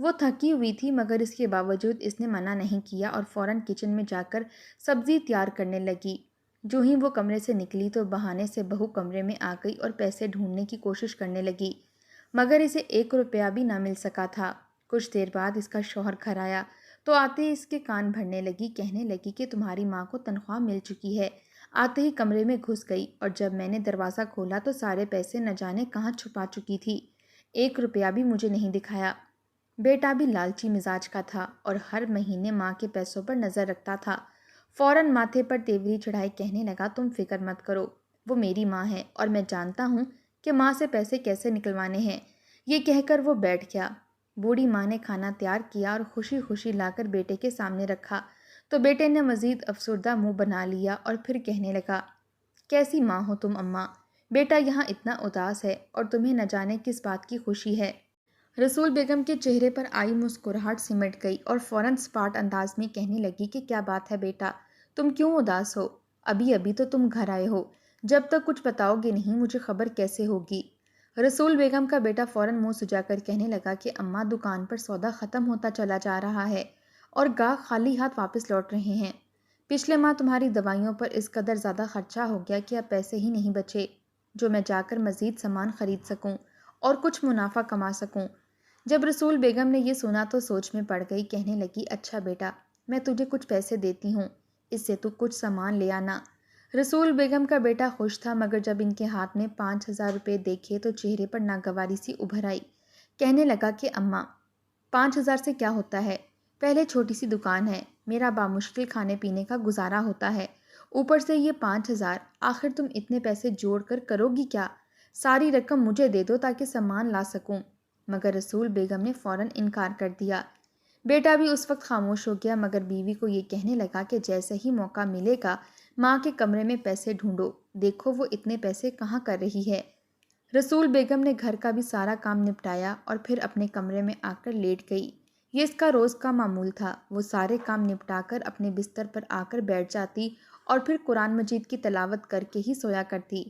وہ تھکی ہوئی تھی مگر اس کے باوجود اس نے منع نہیں کیا اور فوراً کچن میں جا کر سبزی تیار کرنے لگی۔ جو ہی وہ کمرے سے نکلی تو بہانے سے بہو کمرے میں آ گئی اور پیسے ڈھونڈنے کی کوشش کرنے لگی، مگر اسے 1 روپیہ بھی نہ مل سکا تھا۔ کچھ دیر بعد اس کا شوہر گھر آیا تو آتے ہی اس کے کان بھرنے لگی، کہنے لگی کہ تمہاری ماں کو تنخواہ مل چکی ہے۔ آتے ہی کمرے میں گھس گئی اور جب میں نے دروازہ کھولا تو سارے پیسے نہ جانے کہاں چھپا چکی تھی، 1 روپیہ بھی مجھے نہیں دکھایا۔ بیٹا بھی لالچی مزاج کا تھا اور ہر مہینے ماں کے پیسوں پر نظر رکھتا تھا۔ فوراً ماتھے پر تیوری چڑھائے کہنے لگا، تم فکر مت کرو، وہ میری ماں ہے اور میں جانتا ہوں کہ ماں سے پیسے کیسے نکلوانے ہیں۔ یہ کہہ کر وہ بیٹھ گیا۔ بوڑھی ماں نے کھانا تیار کیا اور خوشی خوشی لا کر بیٹے کے سامنے رکھا تو بیٹے نے مزید افسردہ منہ بنا لیا اور پھر کہنے لگا، کیسی ماں ہو تم اماں، بیٹا یہاں اتنا اداس ہے اور تمہیں نہ جانے کس بات کی خوشی ہے۔ رسول بیگم کے چہرے پر آئی مسکراہٹ سمٹ گئی اور فوراً سپاٹ انداز میں کہنے لگی کہ کیا بات ہے بیٹا، تم کیوں اداس ہو؟ ابھی ابھی تو تم گھر آئے ہو، جب تک کچھ بتاؤ گے نہیں مجھے خبر کیسے ہوگی؟ رسول بیگم کا بیٹا فوراً منہ سجا کر کہنے لگا کہ اماں دکان پر سودا ختم ہوتا چلا جا رہا ہے اور گاہک خالی ہاتھ واپس لوٹ رہے ہیں۔ پچھلے ماہ تمہاری دوائیوں پر اس قدر زیادہ خرچہ ہو گیا کہ اب پیسے ہی نہیں بچے جو میں جا کر مزید سامان خرید سکوں اور کچھ منافع کما سکوں۔ جب رسول بیگم نے یہ سنا تو سوچ میں پڑ گئی، کہنے لگی، اچھا بیٹا میں تجھے کچھ پیسے دیتی ہوں، اس سے تو کچھ سامان لے آنا۔ رسول بیگم کا بیٹا خوش تھا مگر جب ان کے ہاتھ میں 5,000 روپے دیکھے تو چہرے پر ناگواری سی ابھر آئی۔ کہنے لگا کہ اماں 5,000 سے کیا ہوتا ہے، پہلے چھوٹی سی دکان ہے، میرا بامشکل کھانے پینے کا گزارا ہوتا ہے، اوپر سے یہ 5,000، آخر تم اتنے پیسے جوڑ کر کرو گی کیا؟ ساری رقم مجھے دے دو تاکہ سامان لا سکوں۔ مگر رسول بیگم نے فوراً انکار کر دیا۔ بیٹا بھی اس وقت خاموش ہو گیا مگر بیوی کو یہ کہنے لگا کہ جیسے ہی موقع ملے گا ماں کے کمرے میں پیسے ڈھونڈو، دیکھو وہ اتنے پیسے کہاں کر رہی ہے۔ رسول بیگم نے گھر کا بھی سارا کام نپٹایا اور پھر اپنے کمرے میں آ کر لیٹ گئی۔ یہ اس کا روز کا معمول تھا، وہ سارے کام نپٹا کر اپنے بستر پر آ کر بیٹھ جاتی اور پھر قرآن مجید کی تلاوت کر کے ہی سویا کرتی۔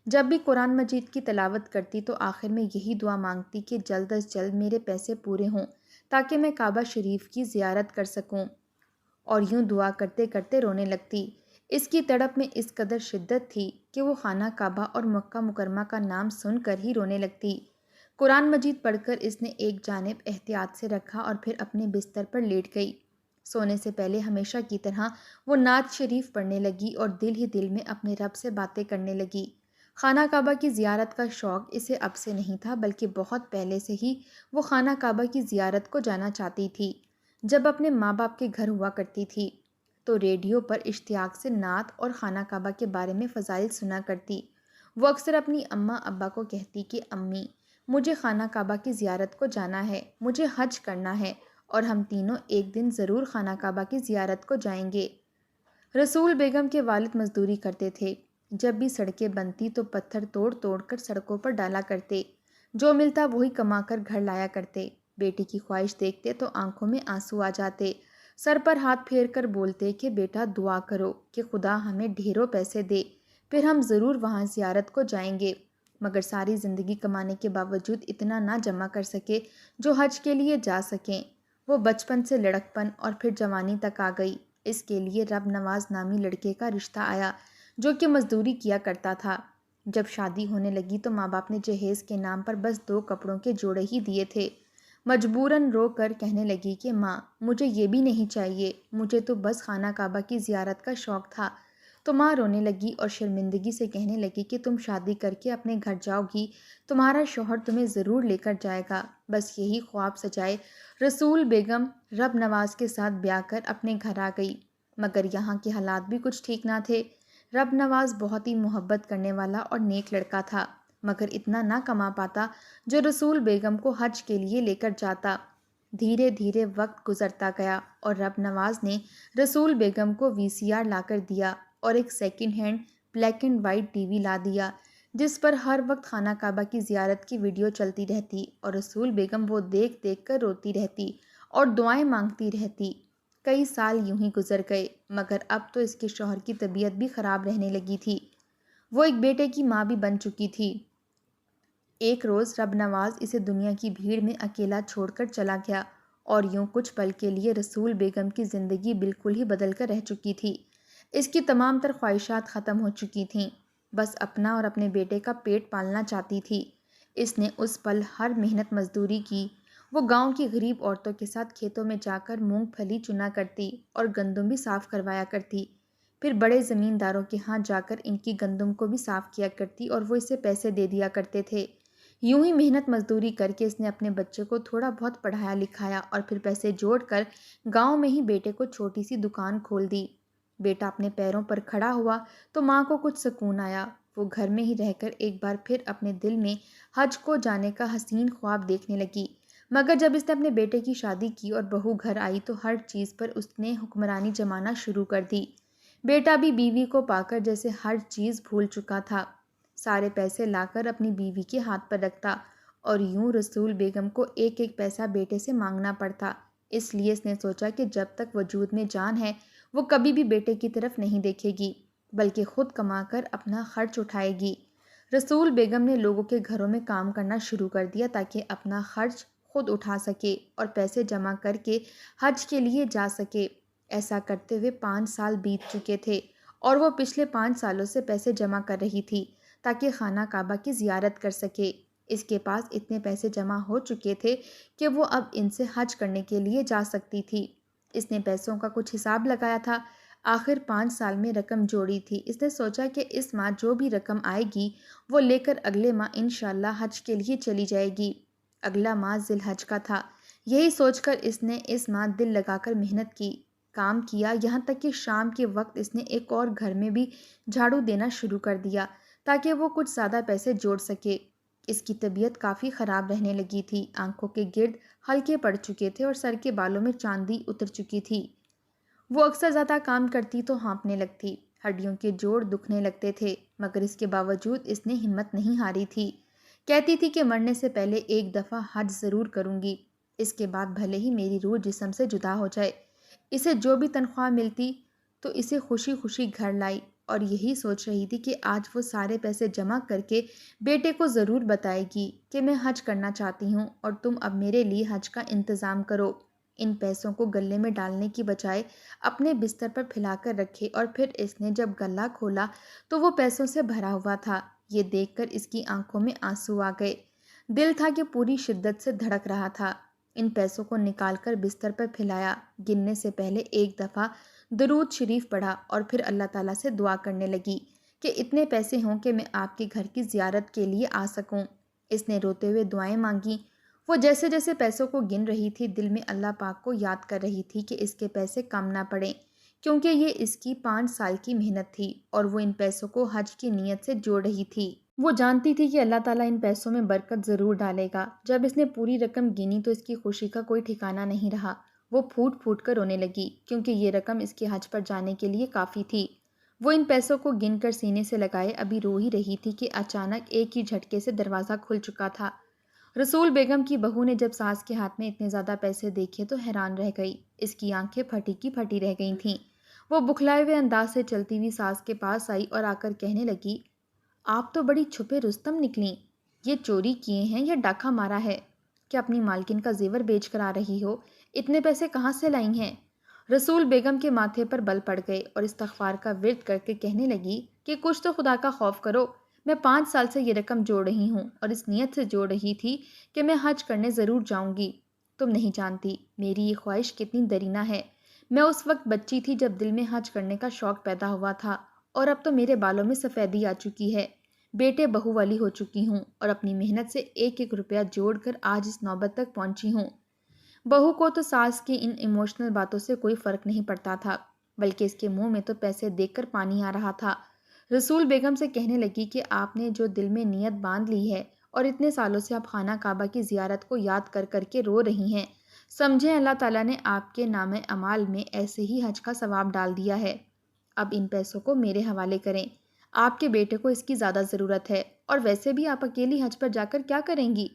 جب بھی قرآن مجید کی تلاوت کرتی تو آخر میں یہی دعا مانگتی کہ جلد از جلد میرے پیسے پورے ہوں تاکہ میں کعبہ شریف کی زیارت کر سکوں، اور یوں دعا کرتے کرتے رونے لگتی۔ اس کی تڑپ میں اس قدر شدت تھی کہ وہ خانہ کعبہ اور مکہ مکرمہ کا نام سن کر ہی رونے لگتی۔ قرآن مجید پڑھ کر اس نے ایک جانب احتیاط سے رکھا اور پھر اپنے بستر پر لیٹ گئی۔ سونے سے پہلے ہمیشہ کی طرح وہ نعت شریف پڑھنے لگی اور دل ہی دل میں اپنے رب سے باتیں کرنے لگی۔ خانہ کعبہ کی زیارت کا شوق اسے اب سے نہیں تھا بلکہ بہت پہلے سے ہی وہ خانہ کعبہ کی زیارت کو جانا چاہتی تھی۔ جب اپنے ماں باپ کے گھر ہوا کرتی تھی تو ریڈیو پر اشتیاق سے نعت اور خانہ کعبہ کے بارے میں فضائل سنا کرتی۔ وہ اکثر اپنی اماں ابا کو کہتی کہ امی مجھے خانہ کعبہ کی زیارت کو جانا ہے، مجھے حج کرنا ہے اور ہم تینوں ایک دن ضرور خانہ کعبہ کی زیارت کو جائیں گے۔ رسول بیگم کے والد مزدوری کرتے تھے، جب بھی سڑکیں بنتی تو پتھر توڑ توڑ کر سڑکوں پر ڈالا کرتے، جو ملتا وہی کما کر گھر لایا کرتے۔ بیٹی کی خواہش دیکھتے تو آنکھوں میں آنسو آ جاتے، سر پر ہاتھ پھیر کر بولتے کہ بیٹا دعا کرو کہ خدا ہمیں ڈھیروں پیسے دے، پھر ہم ضرور وہاں زیارت کو جائیں گے۔ مگر ساری زندگی کمانے کے باوجود اتنا نہ جمع کر سکے جو حج کے لیے جا سکیں۔ وہ بچپن سے لڑکپن اور پھر جوانی تک آ گئی۔ اس کے لیے رب نواز نامی لڑکے کا رشتہ آیا جو کہ مزدوری کیا کرتا تھا۔ جب شادی ہونے لگی تو ماں باپ نے جہیز کے نام پر بس 2 کپڑوں کے جوڑے ہی دیے تھے۔ مجبوراً رو کر کہنے لگی کہ ماں مجھے یہ بھی نہیں چاہیے، مجھے تو بس خانہ کعبہ کی زیارت کا شوق تھا۔ تو ماں رونے لگی اور شرمندگی سے کہنے لگی کہ تم شادی کر کے اپنے گھر جاؤ گی، تمہارا شوہر تمہیں ضرور لے کر جائے گا۔ بس یہی خواب سجائے رسول بیگم رب نواز کے ساتھ بیاہ کر اپنے گھر آ گئی، مگر یہاں کے حالات بھی کچھ ٹھیک نہ تھے۔ رب نواز بہت ہی محبت کرنے والا اور نیک لڑکا تھا مگر اتنا نہ کما پاتا جو رسول بیگم کو حج کے لیے لے کر جاتا۔ دھیرے دھیرے وقت گزرتا گیا اور رب نواز نے رسول بیگم کو VCR لا کر دیا اور ایک second hand black and white T V لا دیا جس پر ہر وقت خانہ کعبہ کی زیارت کی ویڈیو چلتی رہتی اور رسول بیگم وہ دیکھ دیکھ کر روتی رہتی اور دعائیں مانگتی رہتی۔ کئی سال یوں ہی گزر گئے مگر اب تو اس کے شوہر کی طبیعت بھی خراب رہنے لگی تھی، وہ ایک بیٹے کی ماں بھی بن چکی تھی۔ ایک روز رب نواز اسے دنیا کی بھیڑ میں اکیلا چھوڑ کر چلا گیا اور یوں کچھ پل کے لیے رسول بیگم کی زندگی بالکل ہی بدل کر رہ چکی تھی۔ اس کی تمام تر خواہشات ختم ہو چکی تھیں، بس اپنا اور اپنے بیٹے کا پیٹ پالنا چاہتی تھی۔ اس نے اس پل ہر محنت مزدوری کی۔ وہ گاؤں کی غریب عورتوں کے ساتھ کھیتوں میں جا کر مونگ پھلی چنا کرتی اور گندم بھی صاف کروایا کرتی، پھر بڑے زمینداروں کے ہاں جا کر ان کی گندم کو بھی صاف کیا کرتی اور وہ اسے پیسے دے دیا کرتے تھے۔ یوں ہی محنت مزدوری کر کے اس نے اپنے بچے کو تھوڑا بہت پڑھایا لکھایا اور پھر پیسے جوڑ کر گاؤں میں ہی بیٹے کو چھوٹی سی دکان کھول دی۔ بیٹا اپنے پیروں پر کھڑا ہوا تو ماں کو کچھ سکون آیا۔ وہ گھر میں ہی رہ کر ایک بار پھر اپنے دل میں حج کو جانے کا حسین خواب دیکھنے لگی، مگر جب اس نے اپنے بیٹے کی شادی کی اور بہو گھر آئی تو ہر چیز پر اس نے حکمرانی جمانا شروع کر دی۔ بیٹا بھی بیوی کو پا کر جیسے ہر چیز بھول چکا تھا، سارے پیسے لا کر اپنی بیوی کے ہاتھ پر رکھتا اور یوں رسول بیگم کو ایک ایک پیسہ بیٹے سے مانگنا پڑتا۔ اس لیے اس نے سوچا کہ جب تک وجود میں جان ہے وہ کبھی بھی بیٹے کی طرف نہیں دیکھے گی، بلکہ خود کما کر اپنا خرچ اٹھائے گی۔ رسول بیگم نے لوگوں کے گھروں میں کام کرنا شروع کر دیا تاکہ اپنا خرچ خود اٹھا سکے اور پیسے جمع کر کے حج کے لیے جا سکے۔ ایسا کرتے ہوئے 5 سال بیت چکے تھے اور وہ پچھلے 5 سالوں سے پیسے جمع کر رہی تھی تاکہ خانہ کعبہ کی زیارت کر سکے۔ اس کے پاس اتنے پیسے جمع ہو چکے تھے کہ وہ اب ان سے حج کرنے کے لیے جا سکتی تھی۔ اس نے پیسوں کا کچھ حساب لگایا تھا، آخر 5 سال میں رقم جوڑی تھی۔ اس نے سوچا کہ اس ماہ جو بھی رقم آئے گی وہ لے کر اگلے ماہ انشاءاللہ حج کے لیے چلی جائے گی۔ اگلا ماہ ذی الحج کا تھا۔ یہی سوچ کر اس نے اس ماہ دل لگا کر محنت کی، کام کیا، یہاں تک کہ شام کے وقت اس نے ایک اور گھر میں بھی جھاڑو دینا شروع کر دیا تاکہ وہ کچھ زیادہ پیسے جوڑ سکے۔ اس کی طبیعت کافی خراب رہنے لگی تھی، آنکھوں کے گرد ہلکے پڑ چکے تھے اور سر کے بالوں میں چاندی اتر چکی تھی۔ وہ اکثر زیادہ کام کرتی تو ہانپنے لگتی، ہڈیوں کے جوڑ دکھنے لگتے تھے، مگر اس کے باوجود اس نے ہمت نہیں ہاری تھی۔ کہتی تھی کہ مرنے سے پہلے ایک دفعہ حج ضرور کروں گی، اس کے بعد بھلے ہی میری روح جسم سے جدا ہو جائے۔ اسے جو بھی تنخواہ ملتی تو اسے خوشی خوشی گھر لائی اور یہی سوچ رہی تھی کہ آج وہ سارے پیسے جمع کر کے بیٹے کو ضرور بتائے گی کہ میں حج کرنا چاہتی ہوں اور تم اب میرے لیے حج کا انتظام کرو۔ ان پیسوں کو گلے میں ڈالنے کی بجائے اپنے بستر پر پھیلا کر رکھے اور پھر اس نے جب گلا کھولا تو وہ پیسوں سے بھرا ہوا تھا۔ یہ دیکھ کر اس کی آنکھوں میں آنسو آ گئے، دل تھا کہ پوری شدت سے دھڑک رہا تھا۔ ان پیسوں کو نکال کر بستر پر پھیلایا، گننے سے پہلے ایک دفعہ درود شریف پڑھا اور پھر اللہ تعالیٰ سے دعا کرنے لگی کہ اتنے پیسے ہوں کہ میں آپ کے گھر کی زیارت کے لیے آ سکوں۔ اس نے روتے ہوئے دعائیں مانگی۔ وہ جیسے جیسے پیسوں کو گن رہی تھی دل میں اللہ پاک کو یاد کر رہی تھی کہ اس کے پیسے کم نہ پڑیں، کیونکہ یہ اس کی 5 سال کی محنت تھی اور وہ ان پیسوں کو حج کی نیت سے جوڑ رہی تھی۔ وہ جانتی تھی کہ اللہ تعالیٰ ان پیسوں میں برکت ضرور ڈالے گا۔ جب اس نے پوری رقم گنی تو اس کی خوشی کا کوئی ٹھکانہ نہیں رہا۔ وہ پھوٹ پھوٹ کر رونے لگی کیونکہ یہ رقم اس کے حج پر جانے کے لیے کافی تھی۔ وہ ان پیسوں کو گن کر سینے سے لگائے ابھی رو ہی رہی تھی کہ اچانک ایک ہی جھٹکے سے دروازہ کھل چکا تھا۔ رسول بیگم کی بہو نے جب ساس کے ہاتھ میں اتنے زیادہ پیسے دیکھے تو حیران رہ گئی، اس کی آنکھیں پھٹی کی پھٹی رہ گئی تھیں۔ وہ بکھلائے ہوئے انداز سے چلتی ہوئی ساس کے پاس آئی اور آ کر کہنے لگی، آپ تو بڑی چھپے رستم نکلیں، یہ چوری کیے ہیں یا ڈاکہ مارا ہے؟ کیا اپنی مالکن کا زیور بیچ کر آ رہی ہو؟ اتنے پیسے کہاں سے لائی ہیں؟ رسول بیگم کے ماتھے پر بل پڑ گئے اور استغفار کا ورد کر کے کہنے لگی کہ کچھ تو خدا کا خوف کرو، میں 5 سال سے یہ رقم جوڑ رہی ہوں اور اس نیت سے جوڑ رہی تھی کہ میں حج کرنے ضرور جاؤں گی۔ تم نہیں جانتی میری یہ خواہش کتنی درینہ ہے۔ میں اس وقت بچی تھی جب دل میں حج کرنے کا شوق پیدا ہوا تھا اور اب تو میرے بالوں میں سفیدی آ چکی ہے، بیٹے بہو والی ہو چکی ہوں اور اپنی محنت سے ایک ایک روپیہ جوڑ کر آج اس نوبت تک پہنچی ہوں۔ بہو کو تو ساس کی ان ایموشنل باتوں سے کوئی فرق نہیں پڑتا تھا، بلکہ اس کے منہ میں تو پیسے دیکھ کر پانی آ رہا تھا۔ رسول بیگم سے کہنے لگی کہ آپ نے جو دل میں نیت باندھ لی ہے اور اتنے سالوں سے آپ خانہ کعبہ کی زیارت کو یاد کر کر کے رو رہی ہیں، سمجھیں اللہ تعالیٰ نے آپ کے نام اعمال میں ایسے ہی حج کا ثواب ڈال دیا ہے۔ اب ان پیسوں کو میرے حوالے کریں، آپ کے بیٹے کو اس کی زیادہ ضرورت ہے اور ویسے بھی آپ اکیلی حج پر جا کر کیا کریں گی؟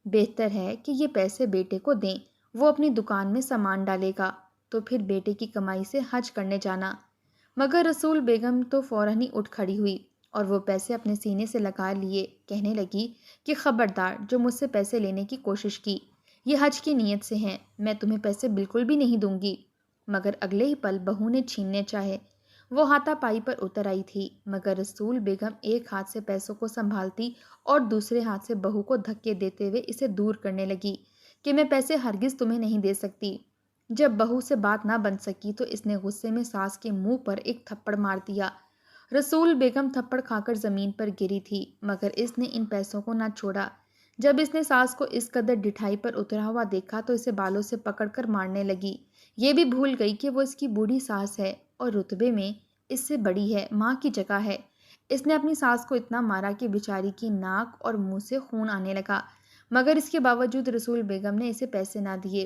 بہتر ہے کہ یہ پیسے بیٹے کو دیں، وہ اپنی دکان میں سامان ڈالے گا، تو پھر بیٹے کی کمائی سے حج کرنے جانا۔ مگر رسول بیگم تو فوراً ہی اٹھ کھڑی ہوئی اور وہ پیسے اپنے سینے سے لگا لیے، کہنے لگی کہ خبردار جو مجھ سے پیسے لینے کی کوشش کی یہ حج کی نیت سے ہیں، میں تمہیں پیسے بالکل بھی نہیں دوں گی۔ مگر اگلے ہی پل بہو نے چھیننے چاہے۔ وہ ہاتھا پائی پر اتر آئی تھی، مگر رسول بیگم ایک ہاتھ سے پیسوں کو سنبھالتی اور دوسرے ہاتھ سے بہو کو دھکے دیتے ہوئے اسے دور کرنے لگی کہ میں پیسے ہرگز تمہیں نہیں دے سکتی۔ جب بہو سے بات نہ بن سکی تو اس نے غصے میں ساس کے منہ پر ایک تھپڑ مار دیا۔ رسول بیگم تھپڑ کھا کر زمین پر گری تھی، مگر اس نے ان پیسوں کو نہ چھوڑا۔ جب اس نے ساس کو اس قدر ڈٹھائی پر اترا ہوا دیکھا تو اسے بالوں سے پکڑ کر مارنے لگی۔ یہ بھی بھول گئی کہ وہ اس کی بوڑھی ساس ہے اور رتبے میں اس سے بڑی ہے، ماں کی جگہ ہے۔ اس نے اپنی ساس کو اتنا مارا کہ بیچاری کی ناک اور منہ سے خون آنے لگا، مگر اس کے باوجود رسول بیگم نے اسے پیسے نہ دیے۔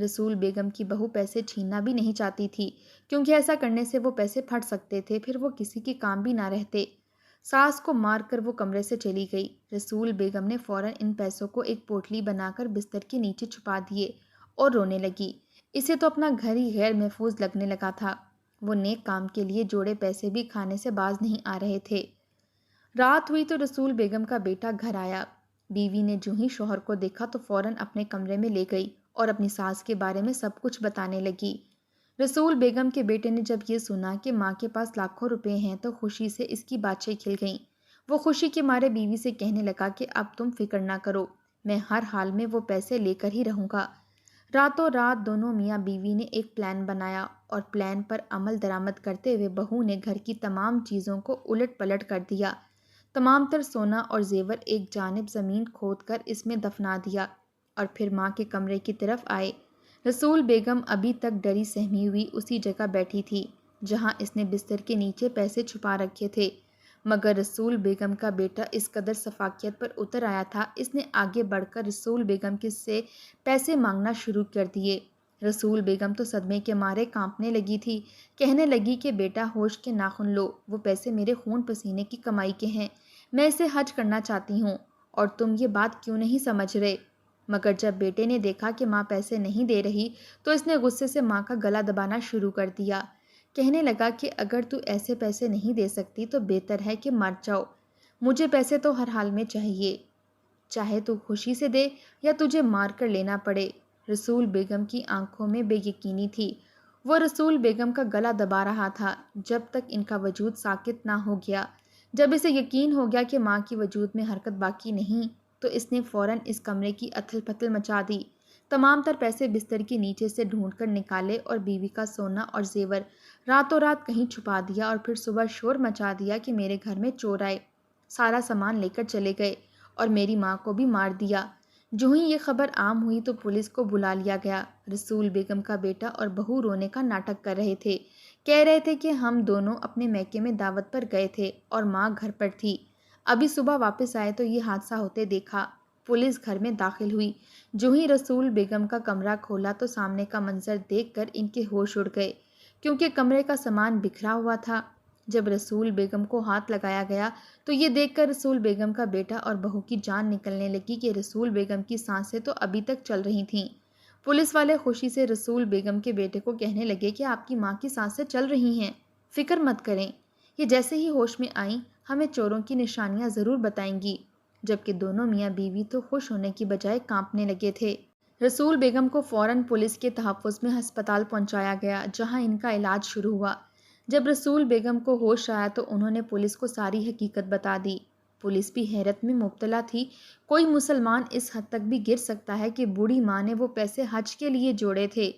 رسول بیگم کی بہو پیسے چھیننا بھی نہیں چاہتی تھی، کیونکہ ایسا کرنے سے وہ پیسے پھٹ سکتے تھے، پھر وہ کسی کے کام بھی نہ رہتے۔ ساس کو مار کر وہ کمرے سے چلی گئی۔ رسول بیگم نے فوراً ان پیسوں کو ایک پوٹلی بنا کر بستر کے نیچے چھپا دیے اور رونے لگی۔ اسے تو اپنا گھر ہی غیر محفوظ لگنے لگا تھا۔ وہ نیک کام کے لیے جوڑے پیسے بھی کھانے سے باز نہیں آ رہے تھے۔ رات ہوئی تو رسول بیگم کا بیٹا گھر آیا۔ بیوی نے جو ہی شوہر کو دیکھا تو فوراً اپنے کمرے میں لے گئی اور اپنی ساس کے بارے میں سب کچھ بتانے لگی۔ رسول بیگم کے بیٹے نے جب یہ سنا کہ ماں کے پاس لاکھوں روپے ہیں تو خوشی سے اس کی باتیں کھل گئیں۔ وہ خوشی کے مارے بیوی سے کہنے لگا کہ اب تم فکر نہ کرو، میں ہر حال میں وہ پیسے لے کر ہی رہوں گا۔ راتوں رات دونوں میاں بیوی نے ایک پلان بنایا اور پلان پر عمل درآمد کرتے ہوئے بہو نے گھر کی تمام چیزوں کو الٹ پلٹ کر دیا۔ تمام تر سونا اور زیور ایک جانب زمین کھود کر اس میں دفنا دیا اور پھر ماں کے کمرے کی طرف آئے۔ رسول بیگم ابھی تک ڈری سہمی ہوئی اسی جگہ بیٹھی تھی جہاں اس نے بستر کے نیچے پیسے چھپا رکھے تھے، مگر رسول بیگم کا بیٹا اس قدر سفاکیت پر اتر آیا تھا، اس نے آگے بڑھ کر رسول بیگم سے پیسے مانگنا شروع کر دیے۔ رسول بیگم تو صدمے کے مارے کانپنے لگی تھی، کہنے لگی کہ بیٹا ہوش کے ناخن لو، وہ پیسے میرے خون پسینے کی کمائی کے ہیں، میں اسے حج کرنا چاہتی ہوں اور تم یہ بات کیوں نہیں سمجھ رہے؟ مگر جب بیٹے نے دیکھا کہ ماں پیسے نہیں دے رہی تو اس نے غصے سے ماں کا گلا دبانا شروع کر دیا۔ کہنے لگا کہ اگر تو ایسے پیسے نہیں دے سکتی تو بہتر ہے کہ مر جاؤ، مجھے پیسے تو ہر حال میں چاہیے، چاہے تو خوشی سے دے یا تجھے مار کر لینا پڑے۔ رسول بیگم کی آنکھوں میں بے یقینی تھی، وہ رسول بیگم کا گلا دبا رہا تھا جب تک ان کا وجود ساکت نہ ہو گیا۔ جب اسے یقین ہو گیا کہ ماں کی وجود میں حرکت باقی نہیں تو اس نے فوراً اس کمرے کی اتھل پتھل مچا دی، تمام تر پیسے بستر کے نیچے سے ڈھونڈ کر نکالے اور بیوی کا سونا اور زیور راتوں رات کہیں چھپا دیا اور پھر صبح شور مچا دیا کہ میرے گھر میں چور آئے، سارا سامان لے کر چلے گئے اور میری ماں کو بھی مار دیا۔ جو ہی یہ خبر عام ہوئی تو پولیس کو بلا لیا گیا۔ رسول بیگم کا بیٹا اور بہو رونے کا ناٹک کر رہے تھے، کہہ رہے تھے کہ ہم دونوں اپنے میکے میں دعوت پر گئے تھے اور ماں گھر پر تھی، ابھی صبح واپس آئے تو یہ حادثہ ہوتے دیکھا۔ پولیس گھر میں داخل ہوئی، جو ہی رسول بیگم کا کمرہ کھولا تو سامنے کا منظر دیکھ کر ان کے ہوش اڑ گئے، کیونکہ کمرے کا سامان بکھرا ہوا تھا۔ جب رسول بیگم کو ہاتھ لگایا گیا تو یہ دیکھ کر رسول بیگم کا بیٹا اور بہو کی جان نکلنے لگی کہ رسول بیگم کی سانسیں تو ابھی تک چل رہی تھیں۔ پولیس والے خوشی سے رسول بیگم کے بیٹے کو کہنے لگے کہ آپ کی ماں کی سانسیں چل رہی ہیں، فکر مت کریں، یہ جیسے ہی ہوش میں آئیں ہمیں چوروں کی نشانیاں ضرور بتائیں گی۔ جبکہ دونوں میاں بیوی تو خوش ہونے کی بجائے کانپنے لگے تھے۔ رسول بیگم کو فوراً پولیس کے تحفظ میں ہسپتال پہنچایا گیا جہاں ان کا علاج شروع ہوا۔ جب رسول بیگم کو ہوش آیا تو انہوں نے پولیس کو ساری حقیقت بتا دی۔ پولیس بھی حیرت میں مبتلا تھی، کوئی مسلمان اس حد تک بھی گر سکتا ہے کہ بوڑھی ماں نے وہ پیسے حج کے لیے جوڑے تھے۔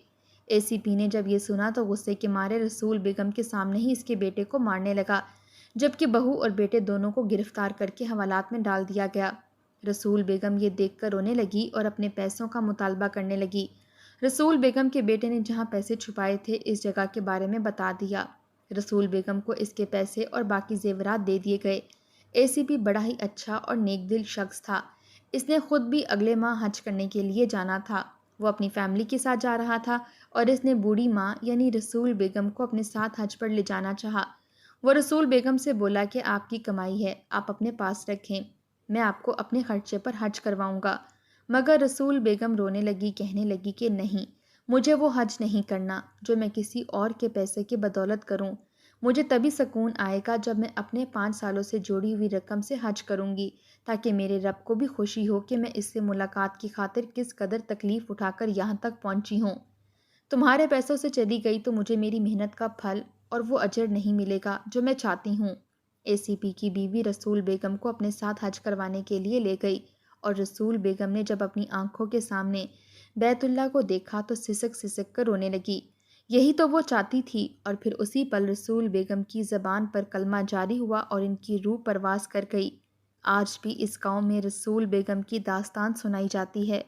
ACP نے جب یہ سنا تو غصے کے مارے رسول بیگم کے سامنے ہی اس کے بیٹے کو مارنے لگا، جبکہ بہو اور بیٹے دونوں کو گرفتار کر کے حوالات میں ڈال دیا گیا۔ رسول بیگم یہ دیکھ کر رونے لگی اور اپنے پیسوں کا مطالبہ کرنے لگی۔ رسول بیگم کے بیٹے نے جہاں پیسے چھپائے تھے اس جگہ کے بارے میں بتا دیا۔ رسول بیگم کو اس کے پیسے اور باقی زیورات دے دیے گئے۔ ACP بڑا ہی اچھا اور نیک دل شخص تھا، اس نے خود بھی اگلے ماہ حج کرنے کے لیے جانا تھا۔ وہ اپنی فیملی کے ساتھ جا رہا تھا اور اس نے بوڑھی ماں یعنی رسول بیگم کو اپنے ساتھ حج پر لے جانا چاہا۔ وہ رسول بیگم سے بولا کہ آپ کی کمائی ہے، آپ اپنے پاس رکھیں، میں آپ کو اپنے خرچے پر حج کرواؤں گا۔ مگر رسول بیگم رونے لگی، کہنے لگی کہ نہیں، مجھے وہ حج نہیں کرنا جو میں کسی اور کے پیسے کی بدولت کروں، مجھے تبھی سکون آئے گا جب میں اپنے 5 سالوں سے جوڑی ہوئی رقم سے حج کروں گی، تاکہ میرے رب کو بھی خوشی ہو کہ میں اس سے ملاقات کی خاطر کس قدر تکلیف اٹھا کر یہاں تک پہنچی ہوں۔ تمہارے پیسوں سے چلی گئی تو مجھے میری محنت کا پھل اور وہ اجر نہیں ملے گا جو میں چاہتی ہوں۔ اے سی پی کی بیوی رسول بیگم کو اپنے ساتھ حج کروانے کے لیے لے گئی، اور رسول بیگم نے جب اپنی آنکھوں کے سامنے بیت اللہ کو دیکھا تو سسک سسک کر رونے لگی۔ یہی تو وہ چاہتی تھی، اور پھر اسی پل رسول بیگم کی زبان پر کلمہ جاری ہوا اور ان کی روح پرواز کر گئی۔ آج بھی اس گاؤں میں رسول بیگم کی داستان سنائی جاتی ہے۔